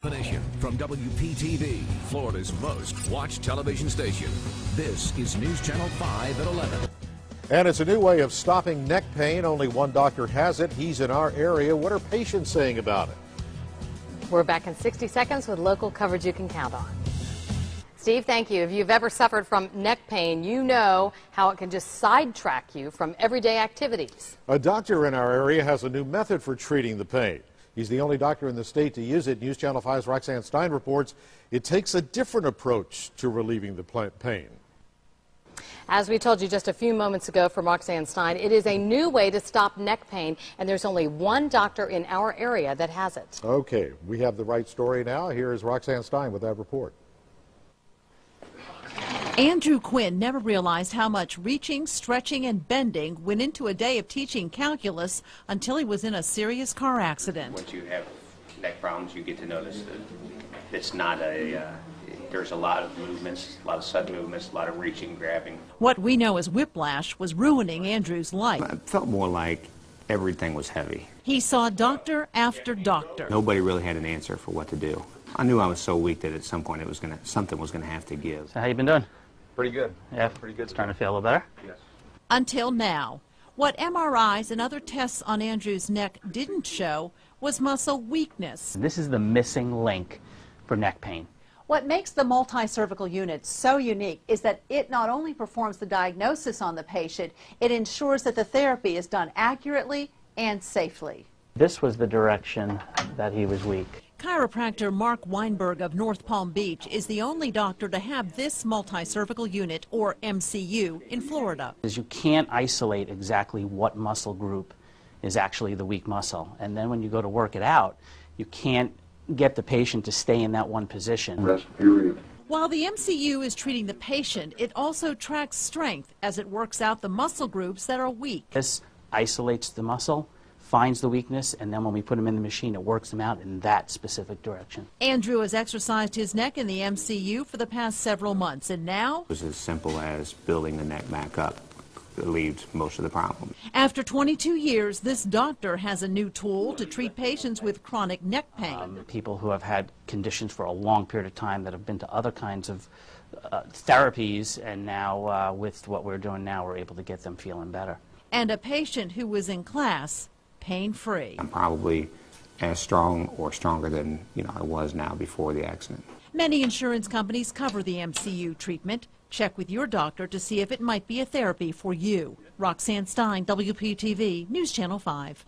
From WPTV, Florida's most watched television station. This is News Channel 5 at 11. And it's a new way of stopping neck pain. Only one doctor has it. He's in our area. What are patients saying about it? We're back in 60 seconds with local coverage you can count on. Steve, thank you. If you've ever suffered from neck pain, you know how it can just sidetrack you from everyday activities. A doctor in our area has a new method for treating the pain. He's the only doctor in the state to use it. News Channel 5's Roxanne Stein reports it takes a different approach to relieving the pain. As we told you just a few moments ago from Roxanne Stein, it is a new way to stop neck pain, and there's only one doctor in our area that has it. Okay, we have the right story now. Here is Roxanne Stein with that report. Andrew Quinn never realized how much reaching, stretching, and bending went into a day of teaching calculus until he was in a serious car accident. Once you have neck problems, you get to notice that it's not there's a lot of movements, a lot of sudden movements, a lot of reaching, grabbing. What we know as whiplash was ruining Andrew's life. It felt more like everything was heavy. He saw doctor after doctor. Nobody really had an answer for what to do. I knew I was so weak that at some point something was going to have to give. So how you been doing? Pretty good. Yeah, pretty good. Starting to feel a little better? Yes. Until now. What MRIs and other tests on Andrew's neck didn't show was muscle weakness. This is the missing link for neck pain. What makes the multi-cervical unit so unique is that it not only performs the diagnosis on the patient, it ensures that the therapy is done accurately and safely. This was the direction that he was weak. Chiropractor Mark Weinberg of North Palm Beach is the only doctor to have this multi-cervical unit, or MCU, in Florida. You can't isolate exactly what muscle group is actually the weak muscle. And then when you go to work it out, you can't get the patient to stay in that one position. Rest period. While the MCU is treating the patient, it also tracks strength as it works out the muscle groups that are weak. This isolates the muscle, finds the weakness, and then when we put them in the machine, it works them out in that specific direction. Andrew has exercised his neck in the MCU for the past several months, and now It was as simple as building the neck back up. Relieved most of the problem. After 22 years, this doctor has a new tool to treat patients with chronic neck pain. People who have had conditions for a long period of time that have been to other kinds of therapies, and now with what we're doing now, we're able to get them feeling better. And a patient who was in class pain-free. I'm probably as strong or stronger than I was now before the accident. Many insurance companies cover the MCU treatment. Check with your doctor to see if it might be a therapy for you. Roxanne Stein, WPTV, News Channel 5.